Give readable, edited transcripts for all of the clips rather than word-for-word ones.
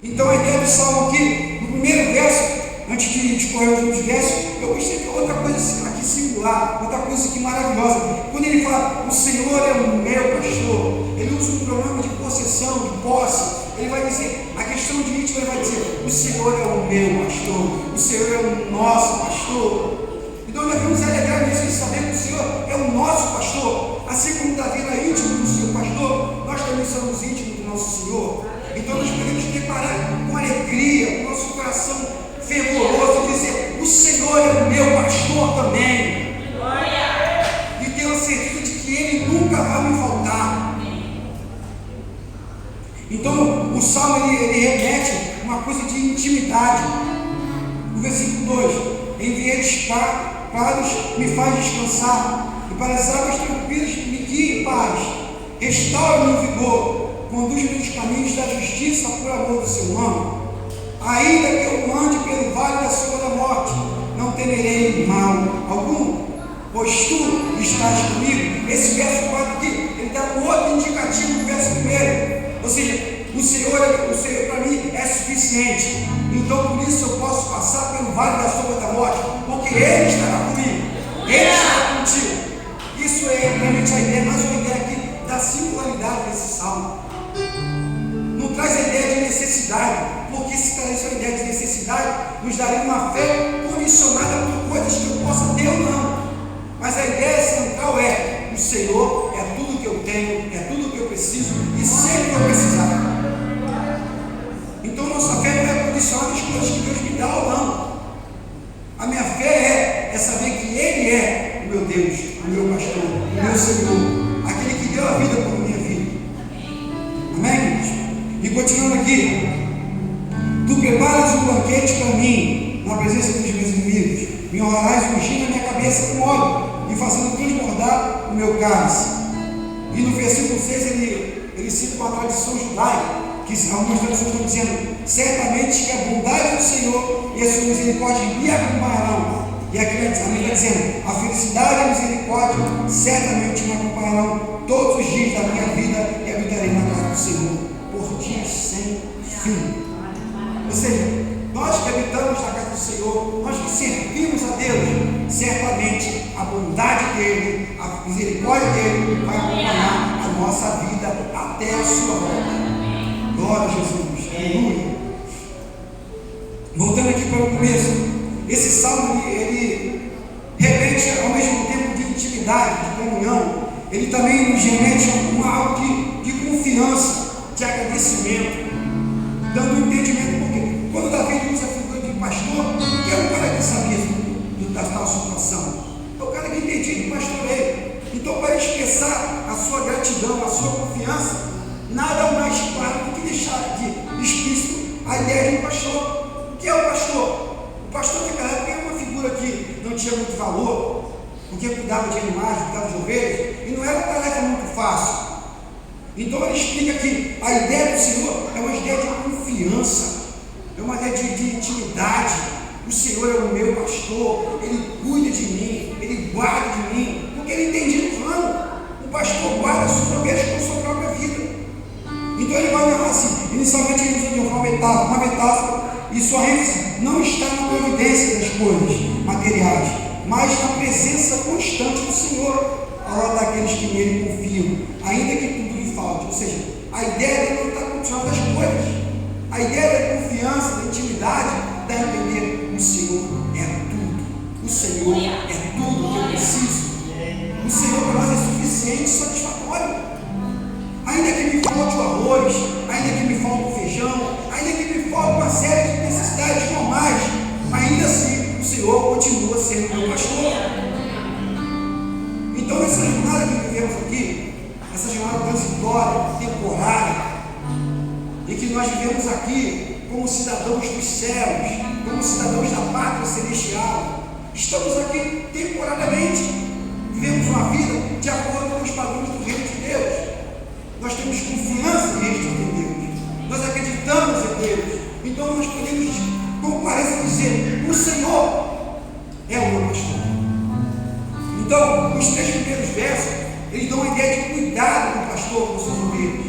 Então a ideia do salmo aqui, no primeiro verso, antes de escorrer os outros versos, eu gostei de outra coisa aqui singular, outra coisa aqui maravilhosa. Quando ele fala, o Senhor é o meu pastor, ele usa um pronome de possessão, de posse. Ele vai dizer, a questão de íntimo, ele vai dizer, o Senhor é o meu pastor, o Senhor é o nosso pastor. Então nós vamos alegrar nisso e saber que o Senhor é o nosso pastor. Assim como Davi era íntimo do seu pastor, nós também somos íntimos do nosso Senhor. Então nós podemos declarar com alegria, com nosso coração fervoroso, dizer, o Senhor é o meu pastor também. E tenho a certeza de que Ele nunca vai me faltar. Então o salmo ele remete a uma coisa de intimidade. No versículo 2, em verdes prados me faz descansar, e para as águas tranquilas me guia em paz, restaura-me o vigor, conduz-me nos caminhos da justiça por amor do seu nome. Ainda que eu ande pelo vale da sombra da morte, não temerei mal algum, pois tu estás comigo. Esse verso 4 aqui, ele dá um outro indicativo do verso 1. Ou seja, o Senhor para mim é suficiente. Então por isso eu posso passar pelo vale da sombra da morte, porque Ele estará comigo, Ele estará contigo. Isso é realmente a ideia, mais uma ideia aqui da singularidade desse salmo. Não traz a ideia de necessidade, porque se traz a ideia de necessidade, nos daria uma fé condicionada por coisas que eu possa ter ou não. Mas a ideia central é, o Senhor é tudo que eu tenho, é tudo que eu preciso, e sempre que eu precisar. Então nossa fé não é condicionada às coisas que Deus me dá ou não. A minha fé é saber que Ele é o meu Deus, o meu pastor, o meu Senhor, aquele que deu a vida por minha vida. Amém, queridos? E continuando aqui, tu preparas um banquete para mim, na presença dos meus inimigos, me honrarás ungindo a minha cabeça com óleo, e fazendo transbordar o meu cálice. E no versículo 6 ele cita uma tradição judaica, que algumas traduções estão dizendo, certamente que a bondade do Senhor e a sua misericórdia me acompanharão. E aqui ele está dizendo, a felicidade e a misericórdia certamente me acompanharão todos os dias da minha vida, e habitarei na casa do Senhor por dias sem fim. Ou seja, nós que habitamos na casa do Senhor, nós que servimos a Deus, certamente a bondade dEle, a misericórdia dEle vai acompanhar a nossa vida até a sua volta. Glória a Jesus, aleluia. Voltando aqui para o começo, esse salmo ele remete ao mesmo tempo de intimidade, de comunhão. Ele também nos remete a algo de confiança, de agradecimento, dando um entendimento. Porque quando Davi usa a figura de pastor, que é o cara que sabia da tal situação, é o cara que entendia de pastoreio. Então, para expressar a sua gratidão, a sua confiança, nada mais claro do que deixar de explícito a ideia de um pastor. O que é o pastor? O pastor naquela época era uma figura que não tinha muito valor, porque cuidava de animais, cuidava de ovelhas, e não era uma tarefa muito fácil. Então ele explica que a ideia do Senhor é uma ideia de confiança, é uma ideia de intimidade. O Senhor é o meu pastor, Ele cuida de mim, Ele guarda de mim, porque Ele entendia o plano. O pastor guarda as suas ovelhas com a sua própria vida. Então ele vai levar assim, inicialmente ele usa de uma metáfora, e sua ênfase não está na providência das coisas materiais, mas na presença constante do Senhor, ao lado daqueles que nele confiam, ainda que tudo lhe falte. Ou seja, a ideia dele não está condicionada às coisas. A ideia da confiança, da intimidade, dá a entender: o Senhor é tudo. O Senhor é tudo que eu preciso. O Senhor para nós é suficiente e satisfatório. Ainda que me falte o arroz, ainda que me falte o feijão, ainda que me falte uma série de necessidades normais, ainda assim o Senhor continua sendo meu pastor. Então nessa jornada que vivemos aqui, essa jornada transitória, temporária, e que nós vivemos aqui como cidadãos dos céus, como cidadãos da pátria celestial, estamos aqui temporariamente, vivemos uma vida de acordo com os padrões do reino de Deus. Nós temos confiança em Deus, nós acreditamos em Deus, então nós podemos com clareza dizer: o Senhor é o meu pastor. Então, os 3 primeiros versos, eles dão uma ideia de cuidado do pastor com suas ovelhas.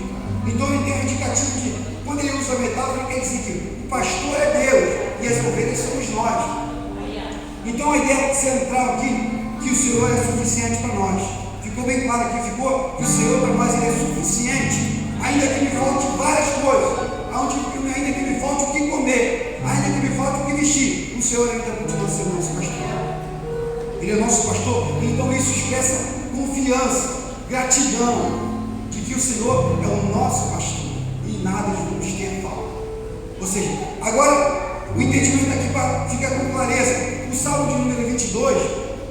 Então ele tem um indicativo de Quando ele usa a metáfora, ele quer dizer que o pastor é Deus e as ovelhas somos nós. Então a ideia central aqui, que o Senhor é suficiente para nós. Ficou bem claro aqui, ficou que o Senhor para nós ele é suficiente, ainda que me falte várias coisas, ainda que me falte o que comer, ainda que me falte o que vestir, o Senhor ainda continua sendo nosso pastor. Ele é nosso pastor, então isso expressa confiança, gratidão, de que o Senhor é o nosso pastor e nada de vamos ter falta. Ou seja, agora o entendimento aqui fica com clareza. O Salmo de número 22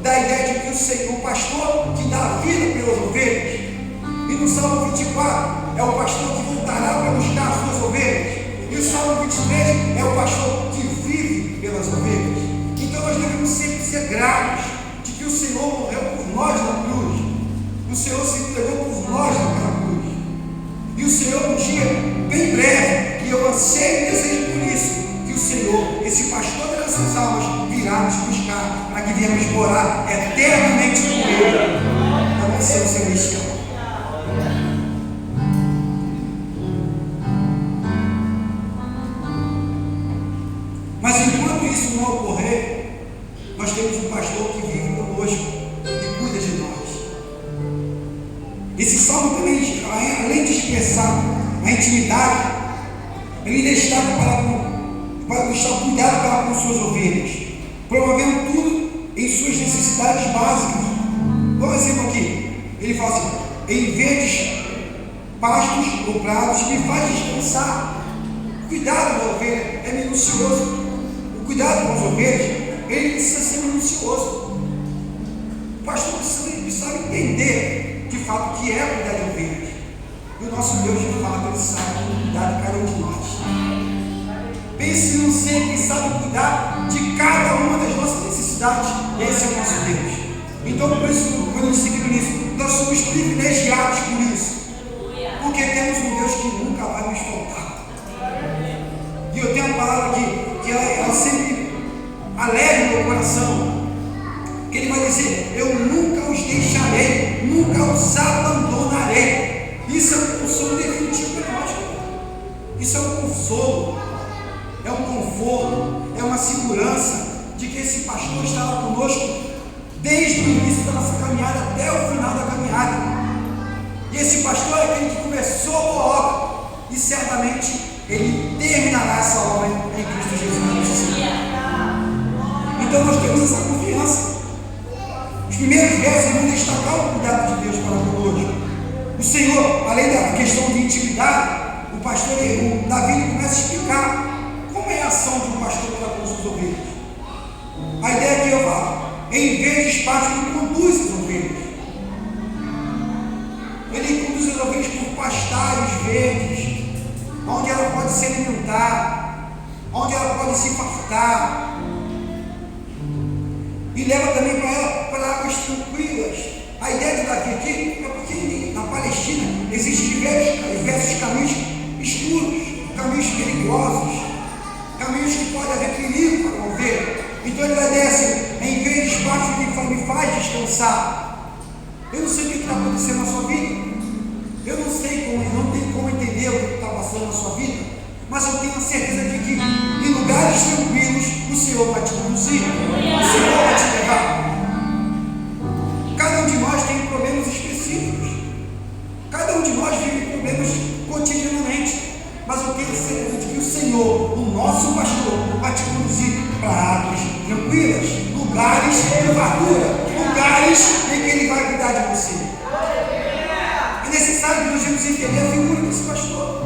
dá a ideia de que o Senhor, o pastor que dá a vida pelas ovelhas, e no Salmo 24 é o pastor que voltará para buscar as suas ovelhas, e o Salmo 23 é o pastor que vive pelas ovelhas. Então nós devemos sempre ser gratos de que o Senhor morreu por nós na cruz, o Senhor se entregou por nós naquela cruz, e o Senhor um dia bem breve, e eu anseio e desejo por isso, que o Senhor, esse pastor das nossas almas, virá nos buscar para que viemos morar eternamente com Ele na mansão celestial. Mas enquanto isso não ocorrer, nós temos um pastor que vive conosco e cuida de nós. Esse salmo também, além de expressar a intimidade, ele destaca para deixar cuidado para com suas ovelhas, promovendo tudo em suas necessidades básicas. Dá um exemplo aqui. Ele fala assim: em verdes pastos ou prados me faz descansar. O cuidado da ovelha é minucioso. O cuidado com as ovelhas, ele precisa ser minucioso. O pastor precisa entender de fato o que é cuidar de ovelhas. E o nosso Deus, de fato, ele sabe cuidar de cada um de nós. Pense num ser que sabe cuidar de cada uma das nossas necessidades. Esse é o nosso Deus. Então, por isso, quando a gente seguir nisso, nós somos privilegiados por isso. Porque temos um Deus que nunca vai nos faltar. E eu tenho uma palavra aqui, que ela sempre alegra o meu coração. Que ele vai dizer: eu nunca os deixarei, nunca os abandonarei. Isso é um consolo definitivo para nós. Isso é um consolo. É um conforto, é uma segurança de que esse pastor estará conosco desde o início da nossa caminhada até o final da caminhada. E esse pastor é aquele que começou a boa obra e certamente ele terminará essa obra em Cristo Jesus. Então nós temos essa confiança. Os primeiros versos vão destacar o cuidado de Deus para conosco. O Senhor, além da questão de intimidade, o pastor, o Davi, começa a explicar como é a ação de um pastor para com suas ovelhas. A ideia que eu falo, em vez de espaço, ele conduz as ovelhas. Ele conduz as ovelhas por pastagens verdes, onde ela pode se alimentar, onde ela pode se fartar. E leva também para ela para águas tranquilas. A ideia de Davi aqui é porque na Palestina existem diversos caminhos escuros, caminhos perigosos, caminhos que pode haver perigo para a ovelha. Então ele vai dizer assim: em vez de espaço que me faz descansar. Eu não sei o que está acontecendo na sua vida, eu não tenho como entender o que está passando na sua vida, mas eu tenho a certeza de que em lugares tranquilos o Senhor vai te conduzir, o Senhor vai te levar. Cada um de nós tem problemas específicos, cada um de nós vive problemas cotidianamente, mas eu tenho certeza de que o Senhor, o nosso pastor, vai te conduzir para águas tranquilas, lugares de fartura, lugares em que Ele vai cuidar de você. É necessário que nós vamos entender a figura desse pastor.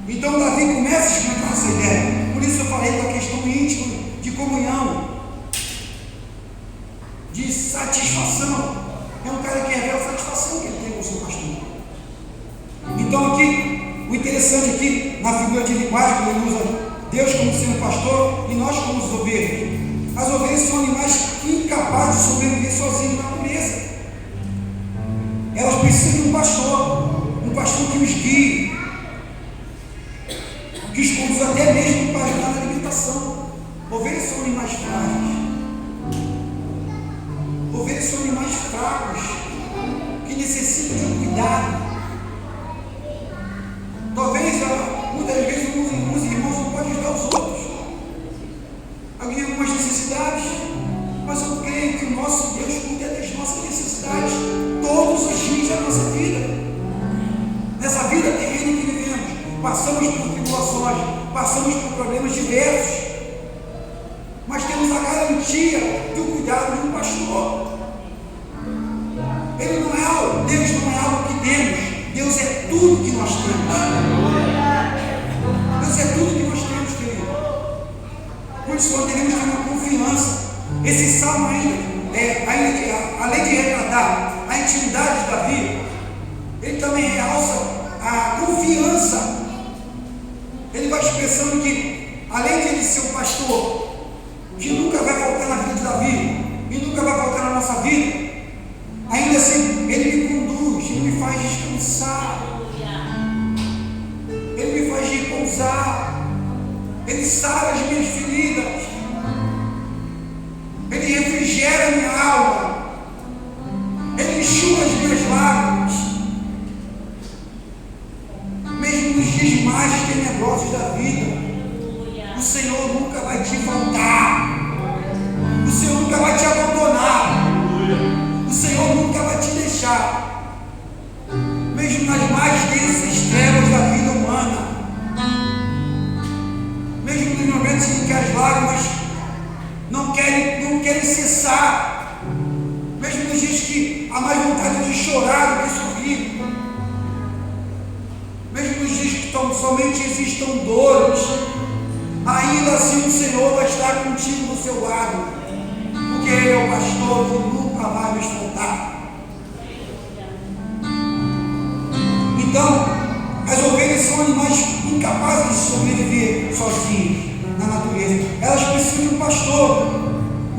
Então Davi começa a explicar essa ideia. Por isso eu falei da questão íntima, de comunhão, de satisfação. É um cara que revela a satisfação que ele tem com o seu pastor. Então aqui, o interessante aqui, na figura de linguagem, ele usa Deus como sendo pastor e nós como as ovelhas. As ovelhas são animais incapazes de sobreviver sozinhos na natureza. Elas precisam de um pastor que os guie, que os conduz até mesmo para ajudar na alimentação. Ovelhas são animais frágeis. Ovelhas são animais fracos, que necessitam de um cuidado. necessidades, mas eu creio que o nosso Deus cuida das nossas necessidades todos os dias da nossa vida. Nessa vida terrena que vivemos, passamos por tribulações, passamos por problemas diversos, mas temos a garantia do cuidado de um pastor. Ele não é algo, Deus não é algo que temos, Deus é tudo que nós temos. Deus é tudo que nós temos, querido. Por isso nós devemos ter uma confiança. Esse salmo além de retratar a intimidade de Davi, ele também realça a confiança. Ele vai expressando que, além de ele ser um pastor, que nunca vai faltar na vida de Davi, e nunca vai faltar na nossa vida, ainda assim, ele me conduz, ele me faz descansar, ele me faz repousar, ele sara as minhas feridas, ele refrigera a minha alma, ele enxuga as minhas lágrimas, mesmo nos dias mais tenebrosos da vida. O Senhor nunca vai te faltar, o Senhor nunca vai te abandonar, o Senhor nunca vai te deixar, mesmo nas mais densas trevas da vida humana, mesmo nos momentos em que as lágrimas não querem cessar, mesmo nos dias que há mais vontade de chorar do que sorrir, mesmo nos dias que somente existam dores, ainda assim o Senhor vai estar contigo do seu lado, porque Ele é o pastor que nunca vai nos faltar. Então, as ovelhas são animais incapazes de sobreviver sozinhos na natureza. Elas precisam de um pastor,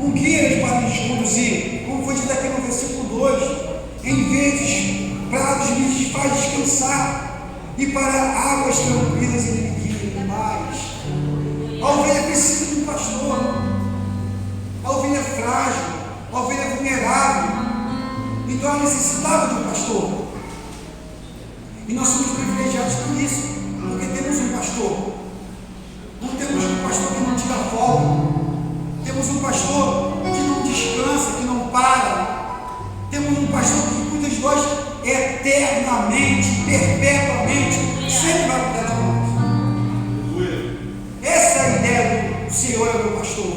um guia para lhes conduzir, como foi dito aqui no versículo 2: em verdes prados lhes faz descansar, e para águas tranquilas ele guia mais. A ovelha precisa de um pastor. A ovelha é frágil, a ovelha é vulnerável, então ela necessitava de um pastor. E nós somos privilegiados por isso, porque temos um pastor. Não temos um pastor que não tira folga, temos um pastor que não descansa, que não para, temos um pastor que cuida de nós eternamente, perpetuamente, sempre vai cuidar de nós. Essa é a ideia do Senhor é o meu pastor.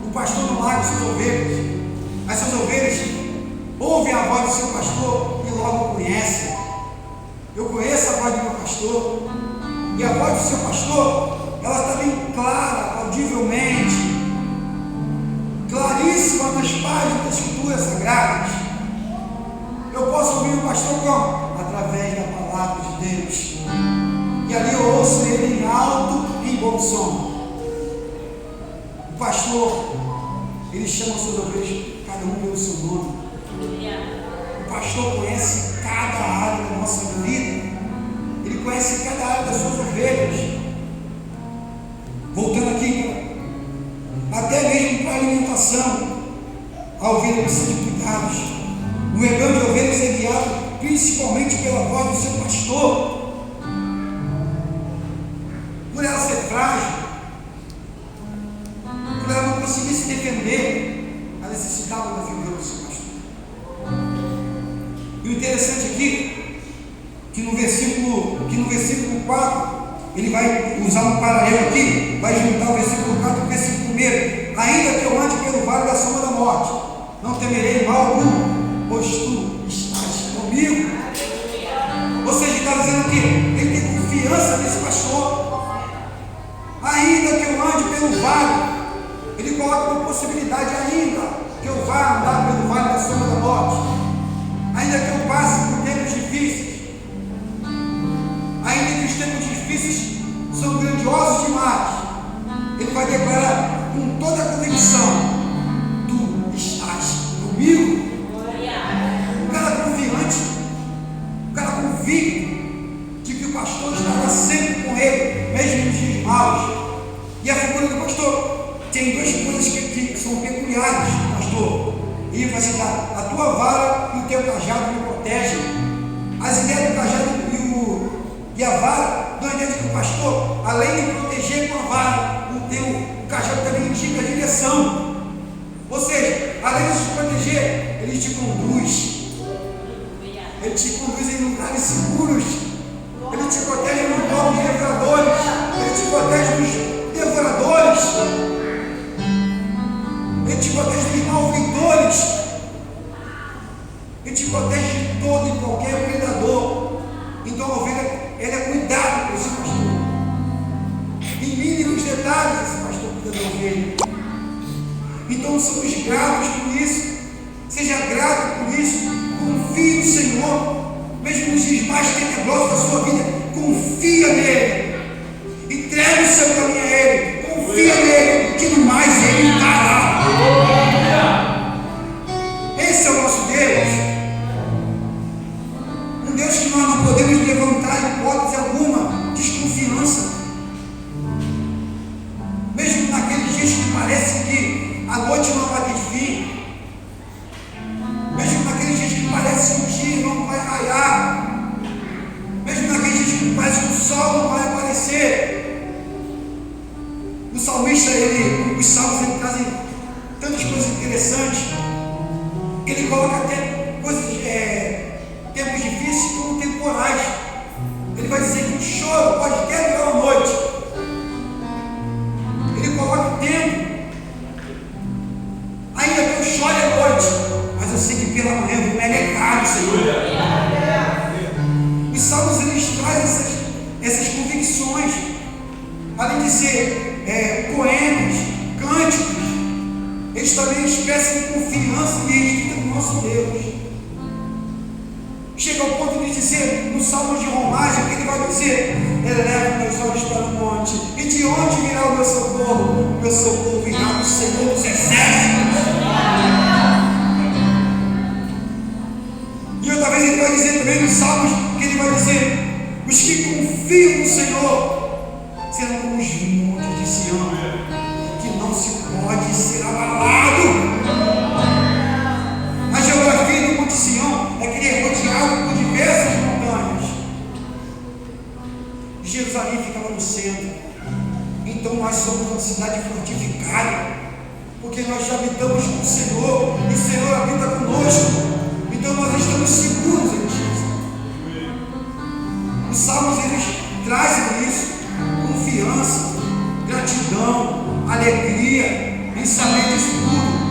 O pastor não larga as suas ovelhas. As suas ovelhas ouvem a voz do seu pastor e logo conhecem. Eu conheço a voz do meu pastor, e a voz do seu pastor, ela está bem clara, audivelmente, claríssima nas páginas das Escrituras Sagradas. Eu posso ouvir o pastor como? Através da palavra de Deus. E ali eu ouço ele em alto e em bom som. O pastor, ele chama suas ovelhas, cada um pelo seu nome. O pastor conhece cada área da nossa vida. Ele conhece cada área das suas ovelhas. Voltando aqui, até mesmo para a alimentação, a ovelha precisa de cuidados. O rebanho de ovelhas é guiado principalmente pela voz do seu pastor. Por ela ser frágil, por ela não conseguir se defender, ela necessitava da figura do seu pastor. E o interessante aqui, que no versículo 4, ele vai usar um paralelo aqui, vai juntar o versículo 4 e o versículo 1. Ainda que eu ande pelo vale da sombra da morte, não temerei mal algum, pois tu estás comigo. Ou seja, está dizendo que ele tem confiança nesse pastor. Ainda que eu ande pelo vale, ele coloca uma possibilidade, ainda que eu vá andar pelo vale da sombra da morte, ainda que eu passe por tempos difíceis, ainda que os tempos difíceis são grandiosos demais, ele vai declarar com toda a convicção: tu estás comigo. O cara confiante, o cara convicto de que o pastor estará sempre com ele, mesmo nos dias maus. E a figura do pastor tem duas coisas que são peculiares do pastor. Ele vai citar: a tua vara e o teu cajado me protegem. As ideias do cajado e a vara dão a ideia de que o pastor, além de proteger com a vara, o cajado também indica a direção. Ou seja, além de te proteger, ele te conduz. Ele te conduz em lugares seguros. Ele te protege dos novos devoradores. Ele te protege dos devoradores. Ele te protege dos malfeitores. Ele te protege de todo e qualquer predador. Então a ovelha, ela é cuidada por esse pastor. Em mínimos detalhes, esse pastor cuida da ovelha. Então somos gratos por isso. Seja grato por isso. Confie no Senhor. Mesmo nos dias mais tenebrosos da sua vida, confia nele. Entrega o seu caminho a ele. Confia nele, que no mais ele dará. Esse é o nosso Deus. Um Deus que nós não podemos levantar em hipótese alguma desconfiança. Mesmo naqueles dias que parece que a noite não vai ter fim. Mesmo naqueles dias que parece que o dia não vai raiar. Mesmo naqueles dias que parece que o sol não vai aparecer. O salmista, os salmos, ele trazem tantas coisas interessantes, que ele coloca até coisas, tempos difíceis como temporais. Ele vai dizer que o choro pode até durar uma noite. Ele coloca o tempo. Ainda que eu chore à noite, mas eu sei que pela manhã eu vou me alegrar, Senhor. Os salmos, eles trazem essas convicções, além de ser poemas, cânticos, eles também expressam confiança e respeito no nosso Deus. Chega ao ponto de dizer, no salmo de romagem, que ele vai dizer: eleva meus olhos para o monte, e de onde virá o meu socorro? O meu socorro virá do Senhor dos exércitos. E outra vez ele vai dizer também nos salmos, que ele vai dizer: os que confiam no Senhor serão como os montes de Sião, que não se pode ser abalado. A geografia do Monte Sião é que ele é rodeado por diversas montanhas. Jerusalém fica lá no centro. Então nós somos uma cidade fortificada, porque nós já habitamos com o Senhor, e o Senhor habita conosco. Então nós estamos seguros em Jesus. Os salmos, eles trazem isso: confiança, gratidão, alegria em saber disso tudo.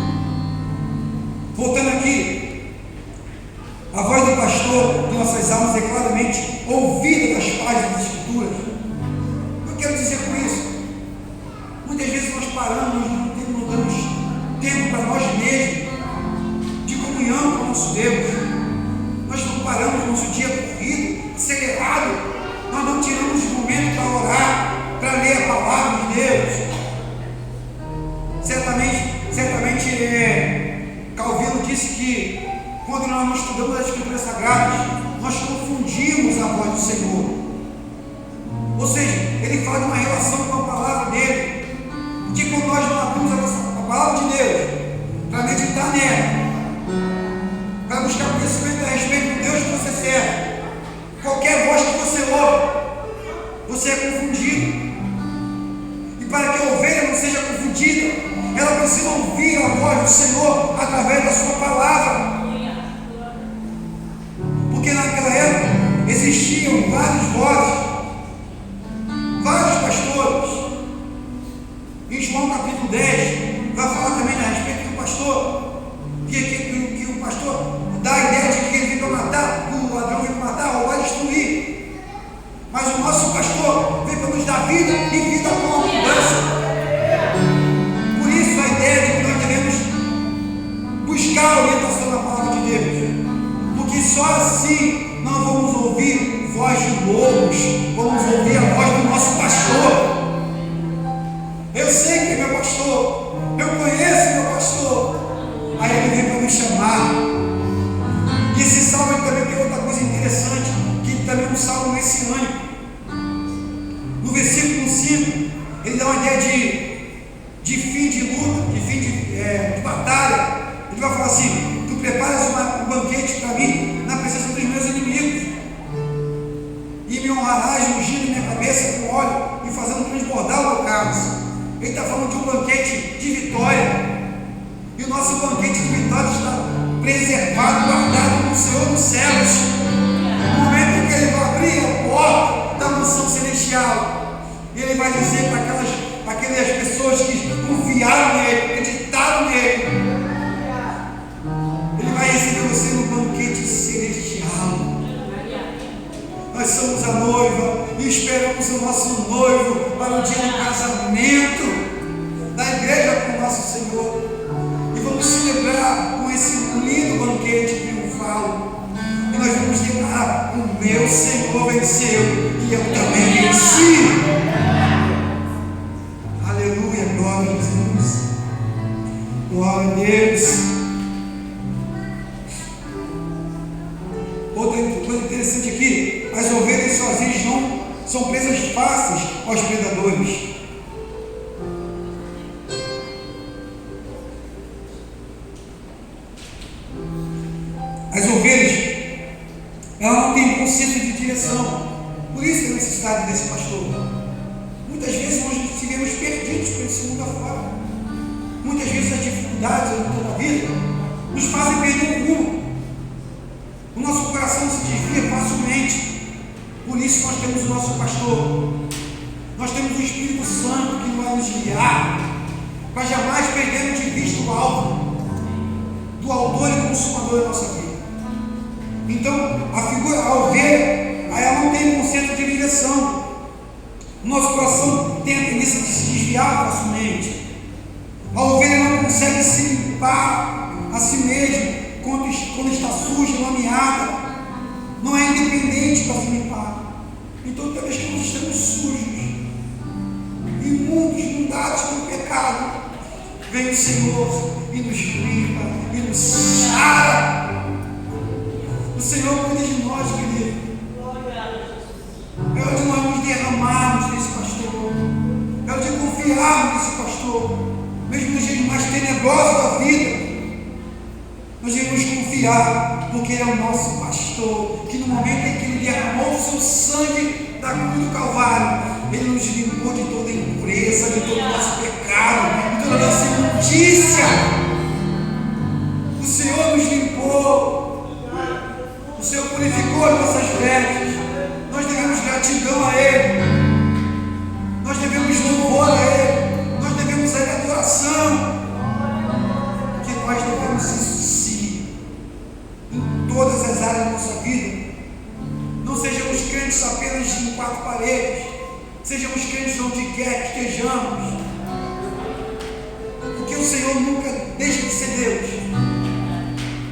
Voltando aqui, a voz do pastor de nossas almas é claramente ouvida das páginas das Escrituras. O que eu quero dizer com isso? Muitas vezes nós paramos, não damos tempo para nós mesmos de comunhão com o nosso Deus. Nós não paramos no nosso dia corrido, acelerado. Nós não tiramos momento para orar, para ler a palavra de Deus. Certamente, Calvino disse que quando nós não estudamos as Escrituras Sagradas, nós confundimos a voz do Senhor. Ou seja, ele fala de uma relação com a palavra dele, que quando nós não abrimos a palavra de Deus para meditar nela, para buscar conhecimento a respeito do Deus que você serve, qualquer voz que você ouve, você é confundido. E para que a ovelha não seja confundida, ela precisa ouvir a voz do Senhor através da sua palavra. Porque naquela época existiam várias vozes, vários pastores. Em João capítulo 10 vai falar também a respeito do pastor, que o pastor dá a ideia de que ele veio para matar, que o ladrão veio para matar, roubar e destruir. Mas o nosso pastor veio para nos dar vida e vida com abundância. Por isso a ideia de que nós devemos buscar a orientação da palavra de Deus, porque só assim nós vamos ouvir voz de lobos, vamos ouvir a voz do nosso pastor. Eu sei que é meu pastor, eu conheço meu pastor. Aí ele vem para me chamar. E esse salmo também tem outra coisa interessante, que também é um salmo messiânico. No versículo 5, ele dá uma ideia de fim de luta, de fim de batalha. Ele vai falar assim: tu preparas um banquete para mim na presença dos meus inimigos, e me honrarás ungindo minha cabeça com óleo e fazendo transbordar o meu cálice. Ele está falando de um banquete de vitória. E o nosso banquete de vitória está preservado, guardado no Senhor nos céus. No momento em que Ele vai abrir a porta da mansão celestial, Ele vai dizer para aquelas pessoas que confiaram nele, acreditaram nele, Ele vai receber você no banquete celestial. Nós somos a noiva e esperamos o nosso noivo para o dia do casamento da igreja com o nosso Senhor. E vamos celebrar com esse lindo banquete triunfal. E nós vamos declarar: o meu Senhor venceu e eu também venci. Aleluia, glória a Jesus. Glória a Deus. Outra coisa interessante aqui: as ovelhas sozinhas não são presas fáceis aos predadores. As ovelhas, elas não têm consciência de direção. Por isso a necessidade desse pastor. Muitas vezes nós estivemos perdidos por esse mundo afora. Muitas vezes as dificuldades da vida nos fazem perder o rumo. O nosso coração se desvia facilmente. Por isso nós temos o nosso pastor. Nós temos o Espírito Santo que vai nos guiar, para jamais perdermos de vista o alvo do autor e consumador da nossa vida. Então, a ovelha, ela não tem conceito de direção. O nosso coração tem a tendência de se desviar facilmente. A ovelha não consegue se limpar a si mesma quando está suja, lameada. Não é independente para se limpar. Então, toda vez que nós estamos sujos, imundos, inundados pelo pecado, vem o Senhor e nos limpa e nos sara. O Senhor cuida de nós, querido. É hora de nós nos derramarmos nesse pastor. É hora de confiarmos nesse pastor. Mesmo nos dias mais tenebrosos da vida, nós devemos confiar, porque Ele é o nosso pastor, que no momento em que Ele derramou o seu sangue da cruz do Calvário, Ele nos limpou de toda impureza, de todo o nosso pecado, de toda a nossa imundícia. O Senhor nos limpou. O Senhor purificou as nossas vestes. Nós devemos gratidão a Ele. Nós devemos louvor a Ele. Nós devemos a Ele adoração. Que nós devemos isso sim, em todas as áreas da nossa vida. Não sejamos crentes apenas em quatro paredes. Sejamos crentes onde quer que estejamos. Porque o Senhor nunca deixa de ser Deus.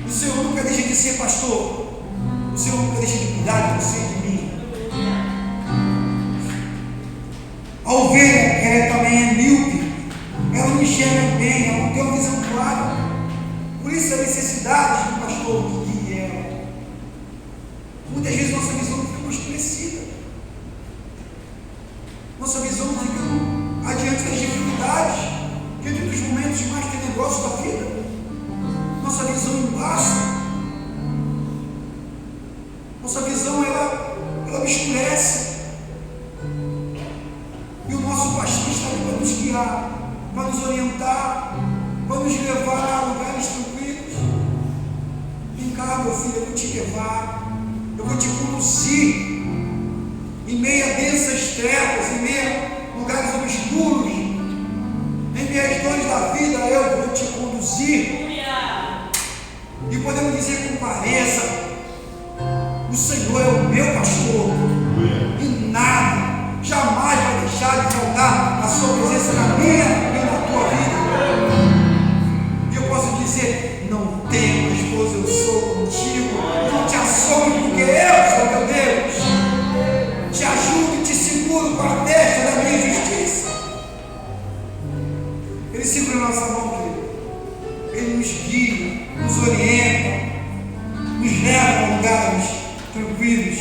O Senhor nunca deixa de ser pastor. O Senhor nunca deixa de cuidar de você e de mim. A ovelha, ela também é míope. Ela não enxerga bem, ela não tem uma visão clara. Por isso a necessidade do pastor que guie ela. Muitas vezes nossa visão fica escurecida. Nossa visão fica adiante das dificuldades, diante dos momentos mais tenebrosos da vida. Nossa visão embaça. Nossa visão, ela obscurece. E o nosso pastor está ali para nos guiar, para nos orientar, para nos levar a lugares tranquilos. Vem cá, meu filho, eu vou te levar, eu vou te conduzir em meio a densas trevas, em meio a lugares obscuros, em meio às dores da vida, eu vou te conduzir. E podemos dizer com clareza: o Senhor é o meu pastor, e nada jamais vai deixar de faltar a sua presença na minha e na tua vida. E eu posso dizer: não temas, pois eu sou contigo. Não te assombres, porque eu sou teu Deus. Te ajudo e te seguro com a testa da minha justiça. Ele segura a nossa mão, querido. Ele nos guia, nos orienta, nos leva a lugares tranquilos.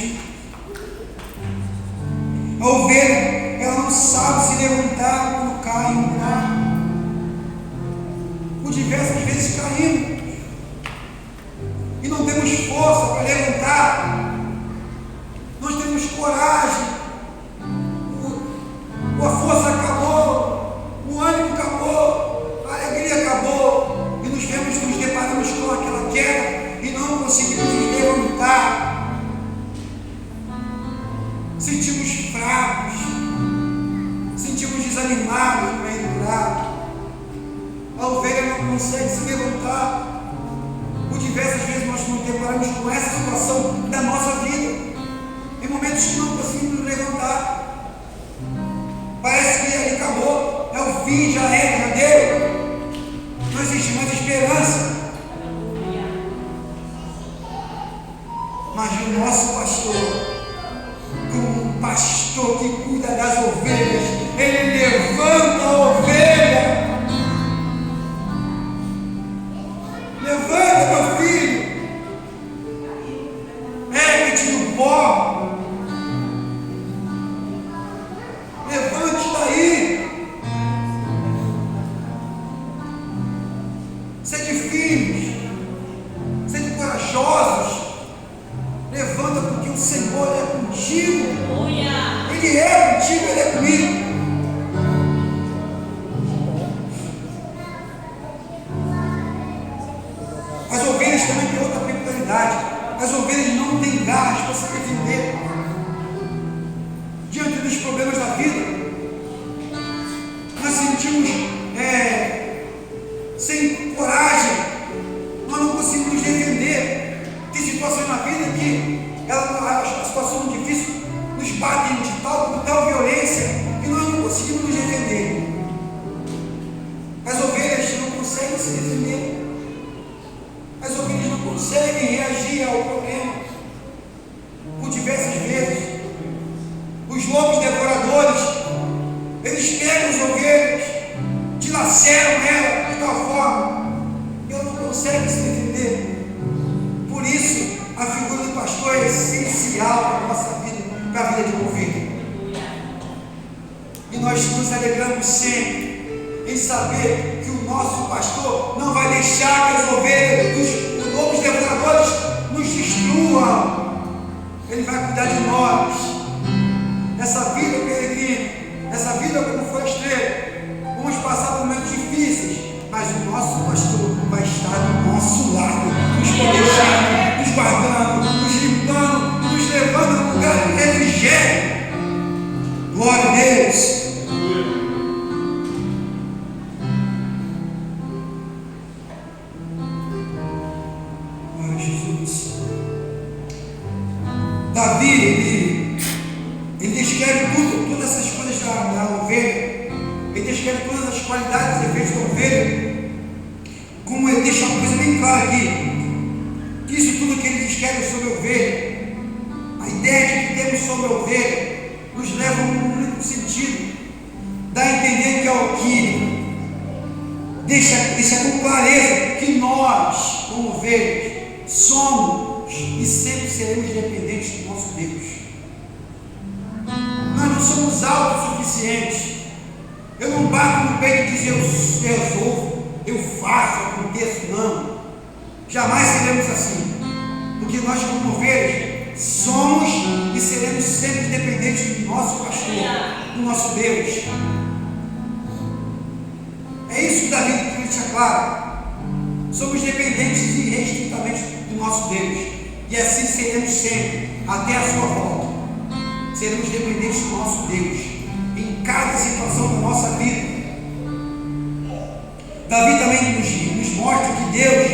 A ovelha, ela não sabe se levantar quando cai em um buraco. Por diversas vezes caímos e não temos força para levantar. Nós temos coragem, a força acabou, o sentimos fracos, sentimos desanimados no meio do gado. A ovelha não consegue se levantar. Por diversas vezes nós nos deparamos com essa situação da nossa vida, em momentos que não conseguimos nos levantar. Parece que ele acabou, é o fim, já deu, não existe mais esperança. Mas o nosso pastor, como um pastor que cuida das ovelhas, ele levanta a ovelha. Levanta, meu filho, ergue-te do pó, levante daí, sede firmes, sede corajosos, levanta, porque o Senhor é contigo, Ele é contigo, Ele é comigo. As ovelhas também têm outra peculiaridade. As ovelhas não têm garras para se defender diante dos problemas da vida. Nós sentimos sem coragem, nós não conseguimos nos defender. Tem situações na vida que a situação muito difícil nos batem com tal violência que nós não conseguimos nos defender. As ovelhas não conseguem se defender. As ovelhas não conseguem reagir ao problema por diversas vezes. Os lobos devoradores, eles pegam as ovelhas, dilaceram ela de tal forma que ela não consegue se defender. Por isso, a figura do pastor é essencial para a nossa vida, para a vida de uma ovelha. E nós nos alegramos sempre em saber que o nosso pastor não vai deixar que as ovelhas, os lobos devoradores, nos destruam. Ele vai cuidar de nós. Essa vida peregrina, essa vida como foi estrela, vamos passar por momentos difíceis, mas o nosso pastor vai estar do nosso lado, nos protegendo, nos guardando, nos limpando, nos levando a um lugar de refrigério. Glória a Deus. Davi, ele descreve todas essas coisas da ovelha, ele descreve todas as qualidades e efeitos da ovelha, como ele deixa uma coisa bem clara aqui, que isso tudo que ele descreve sobre a ovelha, a ideia de que temos sobre a ovelha, nos leva a um único sentido, dá a entender que é o que deixa com clareza que nós, como ovelhas, somos e sempre seremos dependentes do nosso Deus. Nós não somos autossuficientes. Eu não bato no peito e dizer eu resolvo, eu faço, eu aconteço, não. Jamais seremos assim, porque nós, como ovelhas, somos e seremos sempre dependentes do nosso pastor, do nosso Deus. É isso que Davi deixa claro. Somos dependentes irrestritamente do nosso Deus. E assim seremos sempre, até a sua volta. Seremos dependentes do nosso Deus, em cada situação da nossa vida. Davi também nos mostra que Deus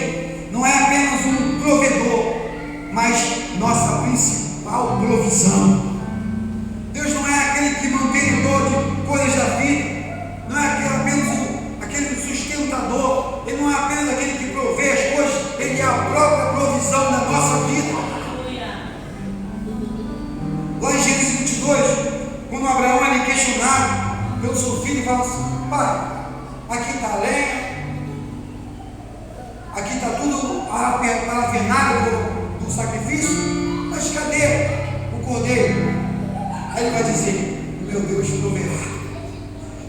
não é apenas um provedor, mas nossa principal provisão. Deus não é aquele que mantém de coisas da vida, não é apenas aquele sustentador, Ele não é apenas aquele que provê as coisas, Ele é a própria provisão da nossa vida. Lá em Gênesis 22, quando Abraão é questionado pelo seu filho, ele fala assim: pai, aqui está a lenha, aqui está tudo a parafernália do sacrifício, mas cadê o cordeiro? Aí ele vai dizer: meu Deus proverá.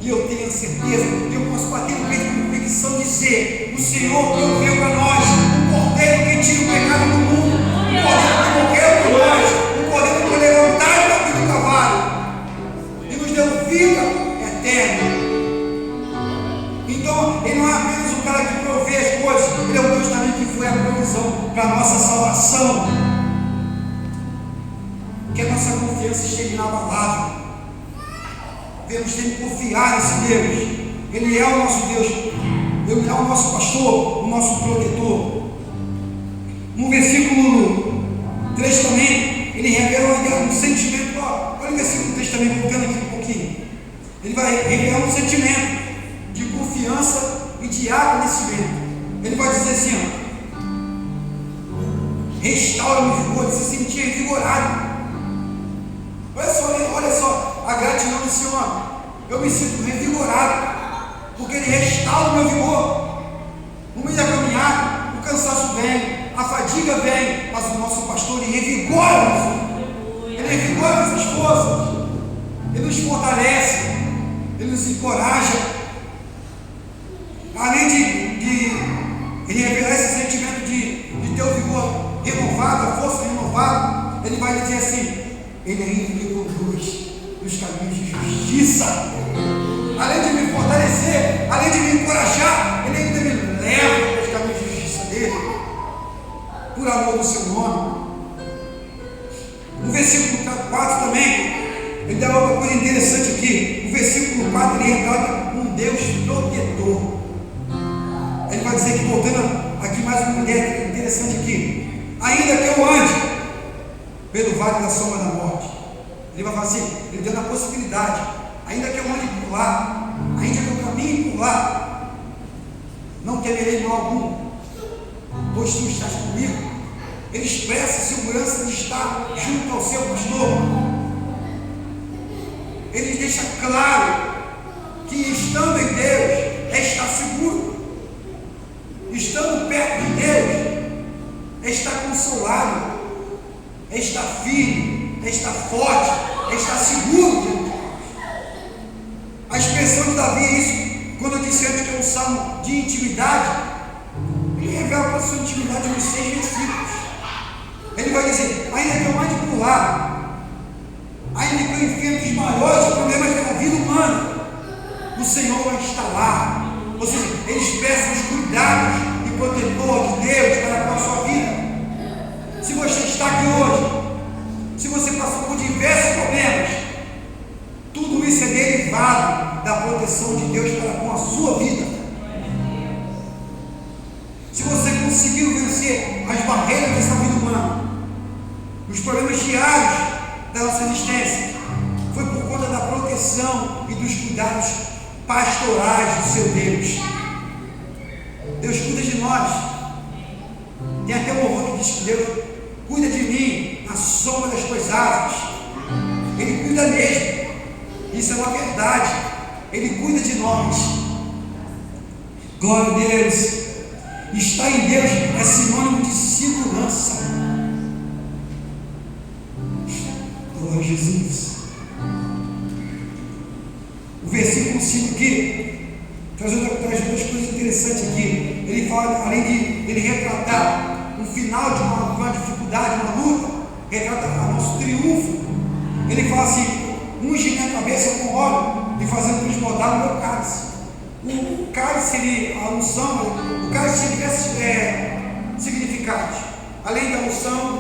E eu tenho certeza, eu posso bater no peito com convicção e dizer: o Senhor proveu para nós um cordeiro que tira o pecado do mundo, um cordeiro que morreu por nós, um cordeiro que foi levantado da cruz do cavalo e nos deu vida eterna. Então, Ele não é apenas o cara que provê as coisas, Ele é o Deus também que foi a provisão para a nossa salvação, que é a nossa confiança confiança esteja inabalável. Devemos ter que confiar nesse Deus. Ele é o nosso Deus. Ele é o nosso pastor, o nosso protetor. No versículo 3 também, ele revela um sentimento. Olha o versículo 3 também, voltando aqui um pouquinho. Ele vai revelar um sentimento de confiança e de agradecimento. Ele vai dizer assim, restaura-me o vigor, ele se sentia revigorado. Olha só a gratidão desse homem. Eu me sinto revigorado, porque ele restaura o meu vigor. No meio da caminhada, o cansaço vem, a fadiga vem, mas o nosso pastor, ele revigora-nos. Ele revigora nossas forças, ele nos fortalece, ele nos encoraja. Além de ele revelar esse sentimento de ter o vigor renovado, a força renovada, ele vai dizer assim: ele ainda me conduz nos caminhos de justiça. Além de me fortalecer, além de me encorajar, ele ainda me leva nos caminhos de justiça dele, por amor do seu nome. No versículo 4 também, ele dá outra coisa interessante aqui. No versículo 4 ele retrata um Deus protetor. Ele vai dizer que, voltando aqui mais uma ideia interessante aqui: ainda que eu ande pelo vale da sombra da morte, ele vai falar assim, ele dando a possibilidade, ainda que eu ande por lá, ainda que eu caminhe por lá, não temerei mal algum, pois tu estás comigo. Ele expressa a segurança de estar junto ao seu pastor. Ele deixa claro que estando em Deus é estar seguro. Estando perto de Deus é estar consolado, é estar firme, é estar forte, é estar seguro de Deus. A expressão de Davi é isso. Quando eu disse antes que é um salmo de intimidade, ele revela para a sua intimidade nos 6 versículos. Ele vai dizer: ainda que eu ande por lá, ainda que eu enfrente os maiores problemas da vida humana, o Senhor vai estar lá. Ou seja, ele expressa os cuidados e protetor de Deus para com a sua vida. Se você está aqui hoje, se você passou por diversos problemas, tudo isso é derivado da proteção de Deus para com a sua vida. Se você conseguiu vencer as barreiras dessa vida humana, os problemas diários da nossa existência, foi por conta da proteção e dos cuidados pastorais do seu Deus. Deus cuida de nós. Tem até um louvor que diz que Deus cuida de mim na sombra das tuas asas. Ele cuida mesmo. Isso é uma verdade. Ele cuida de nós. Glória a Deus. Estar em Deus é sinônimo de segurança. Glória a Jesus. O versículo 5 aqui traz duas coisas interessantes aqui. Ele fala, além de ele retratar o final de uma dificuldade, uma luta, retrata o nosso triunfo. Ele fala assim: unge minha cabeça com óleo e fazendo transbordar o meu cálice. O cálice, a unção, o cálice tinha diversos significados. Além da unção,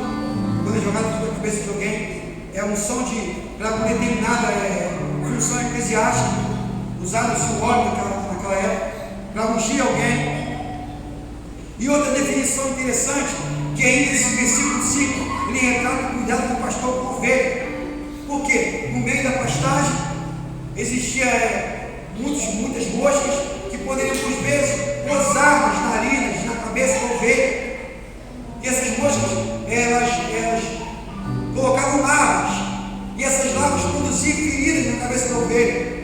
quando é jogado sobre a cabeça de alguém, é a unção para uma determinada função eclesiástica, usado-se o óleo naquela época, para ungir alguém. E outra definição interessante, que ainda nesse versículo 5, ele retrata o cuidado do pastor com a ovelha. Porque no meio da pastagem existia muitas moscas que poderiam, por vezes, posar nas narinas, na cabeça da ovelha. E essas moscas, elas colocavam larvas, e essas larvas produziam feridas na cabeça da ovelha.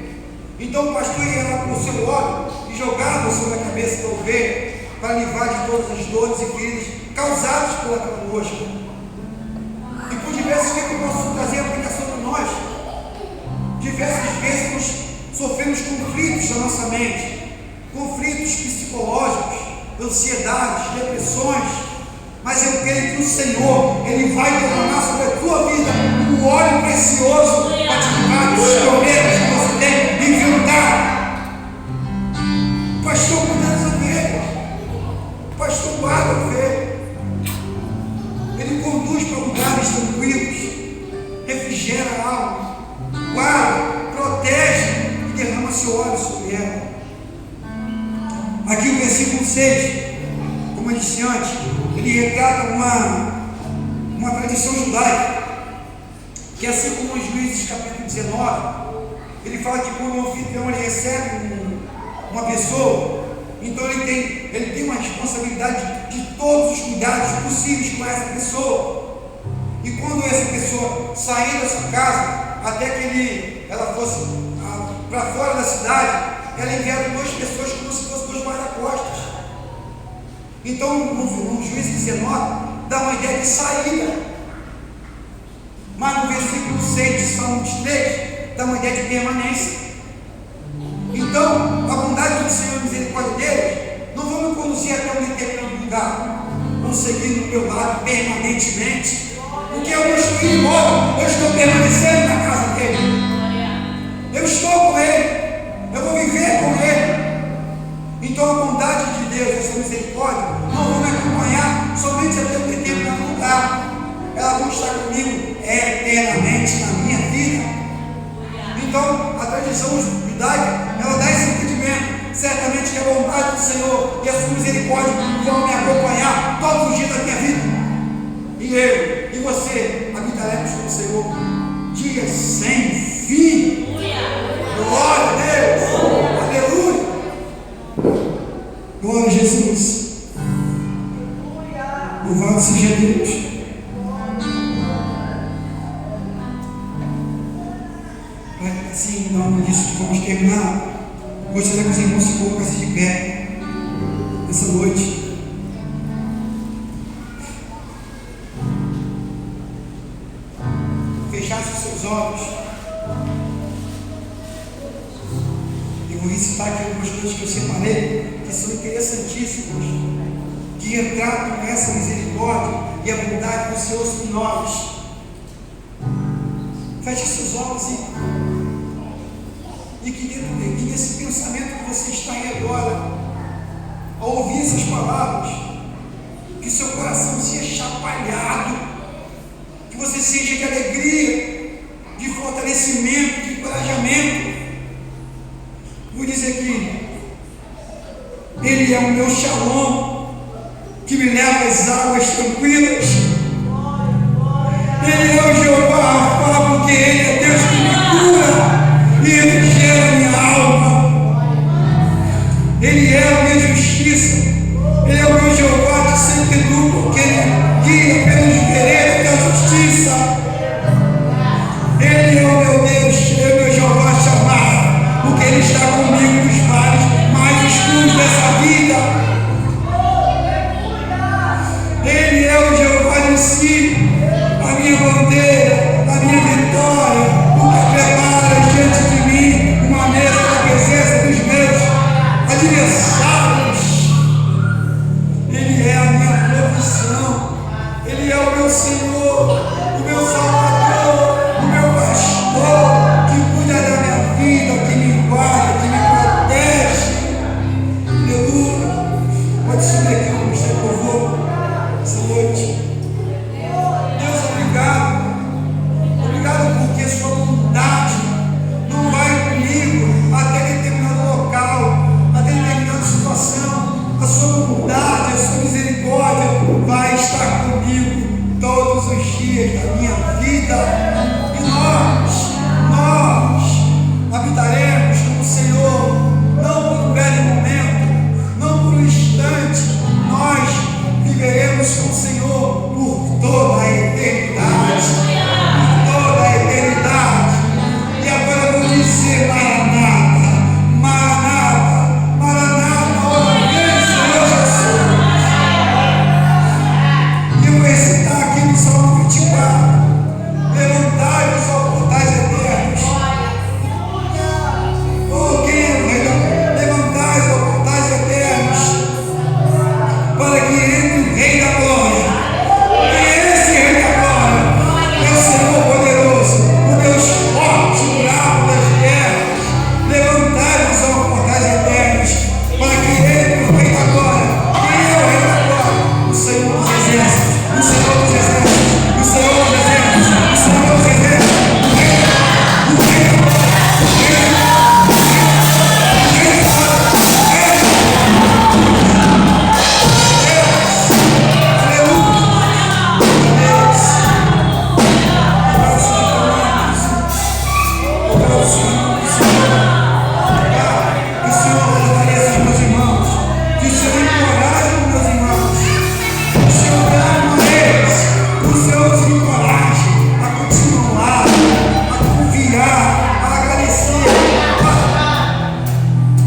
Então o pastor ia lá com o seu óleo e jogava sobre a cabeça da ovelha para livrar de todas as dores e feridas causadas pela mosca. E por diversas vezes eu posso trazer a aplicação para nós. Diversas vezes nós sofremos conflitos na nossa mente, conflitos psicológicos, ansiedades, depressões. Mas eu creio que o Senhor, Ele vai derramar sobre a tua vida um óleo precioso para te livrar dos problemas que você tem enfrentado. Pastor, cuida das ovelhas. Pastor, guarda a ovelha. Ele conduz para lugares tranquilos, refrigera você olha sobre ela. Aqui o versículo 6, como eu disse antes, ele retrata uma tradição judaica, que assim como os Juízes capítulo 19, ele fala que quando o anfitrião ele recebe uma pessoa, então ele tem uma responsabilidade de todos os cuidados possíveis com essa pessoa. E quando essa pessoa sair da sua casa, até que ela fosse para fora da cidade, ela enviava 2 pessoas como se fossem 2 guarda-costas. Então, no Juízes 19, dá uma ideia de saída. Mas no versículo 6 de Salmo 23, dá uma ideia de permanência. Então, a bondade do Senhor e a misericórdia dele não vão me conduzir até um determinado lugar, vão seguir no meu lado permanentemente. Porque eu não estou indo embora, eu estou permanecendo na casa dele. Eu estou com ele, eu vou viver com ele. Então a bondade de Deus, essa misericórdia, não vão me acompanhar somente até um determinado lugar. Elas vão estar comigo eternamente na minha vida. Então a tradição judaica, ela dá esse entendimento. Certamente que a bondade do Senhor e a sua misericórdia vão me acompanhar todos os dias da minha vida. E eu e você habitaremos com o Senhor dias sem fim. Glória a Deus. Aleluia. Glória a Jesus. Louvado seja Deus. Assim, em nome disso, vamos terminar. Gostaria que os irmãos se colocassem de pé nessa noite. Fechasse os seus olhos. Eu vou recitar aqui algumas coisas que eu separei, que são interessantíssimas, que retratam essa misericórdia e a bondade do Senhor sobre nós. Feche seus olhos e que nesse pensamento que você está aí agora, ao ouvir essas palavras, que seu coração seja chacoalhado, que você seja de alegria, de fortalecimento, de encorajamento. Vou dizer que Ele é o meu shalom, que me leva às águas tranquilas. Ele é o Jeová Rafa, porque Ele é Deus que me cura e refrigera a minha alma. Ele é a minha justiça. Ele é o meu Jeová que sempre educa, porque Ele guia pelos veredas da justiça. Ele é o meu Deus, Ele é o meu Jeová chamado, porque Ele está comigo nos vales mais escuros dessa vida. Ele é o Jeová de si, a minha bandeira, a minha vitória.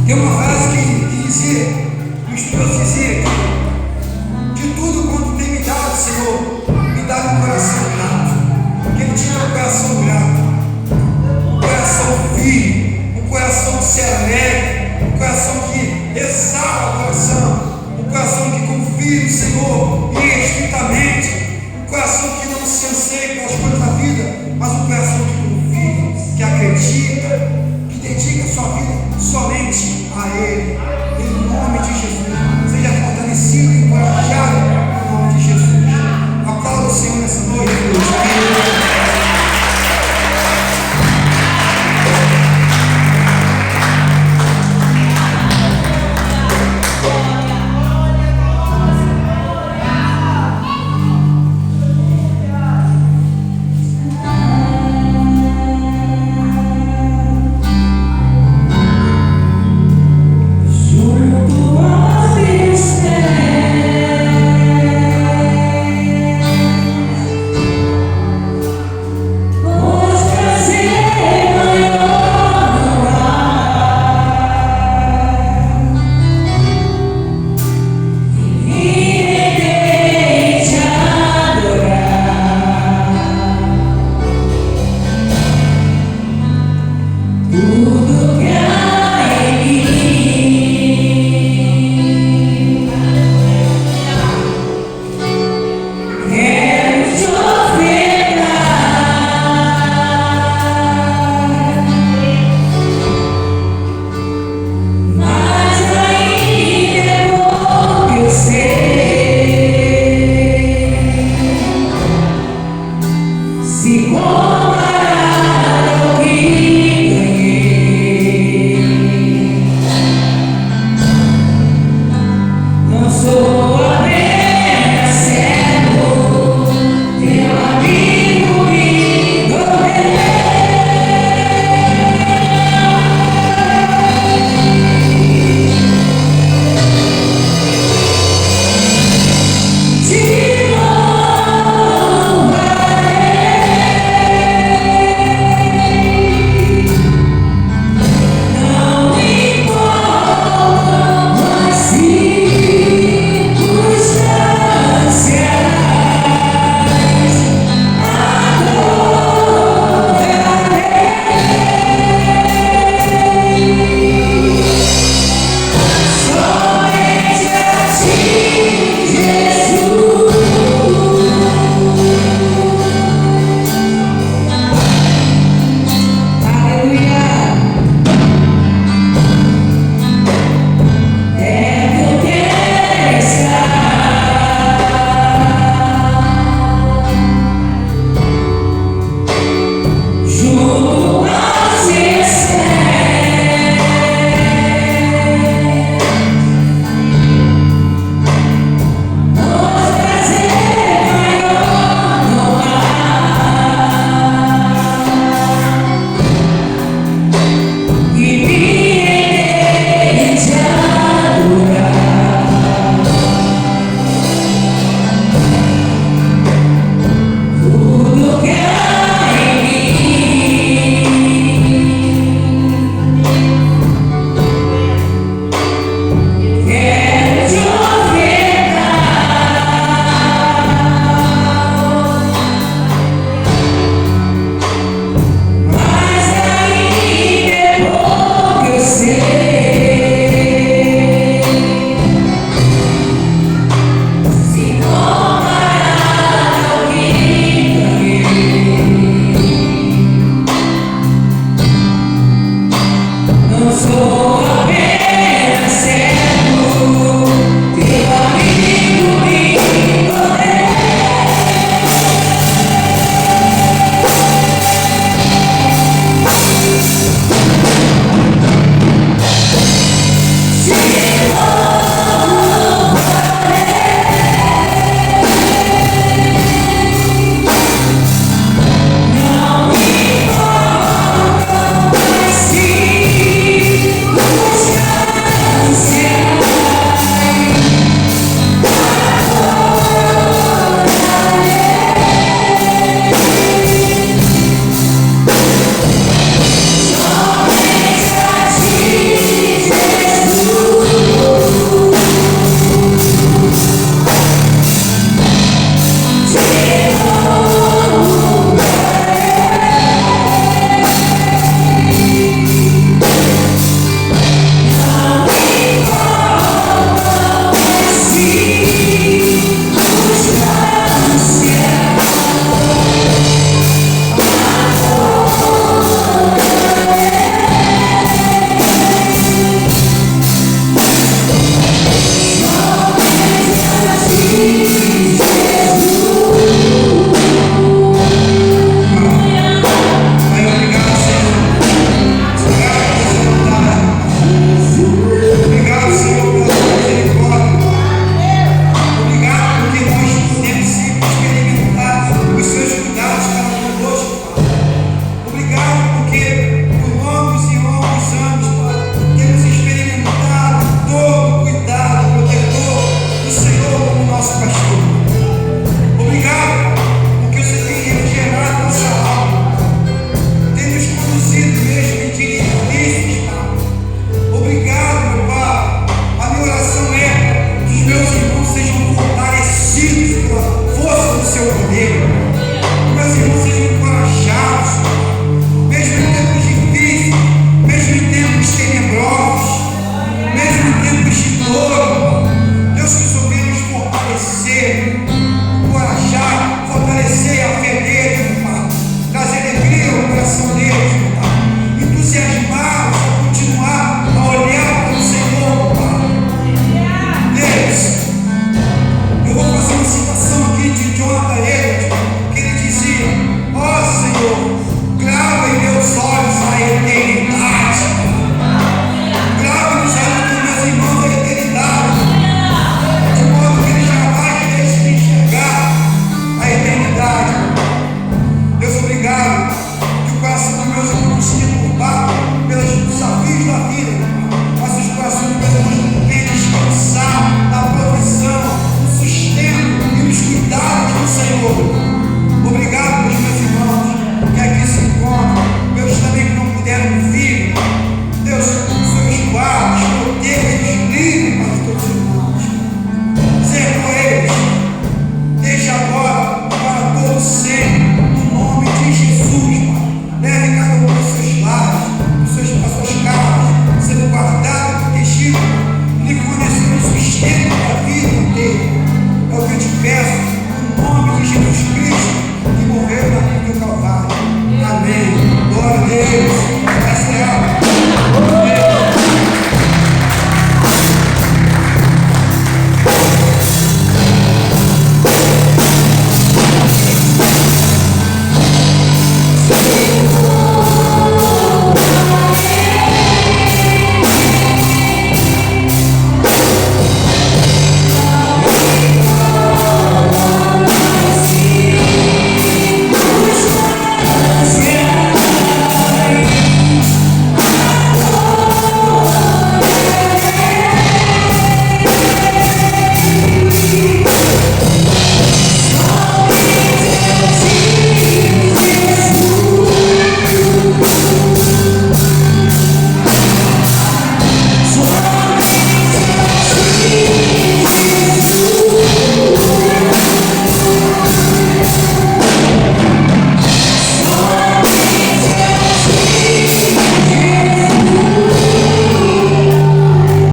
Tem uma frase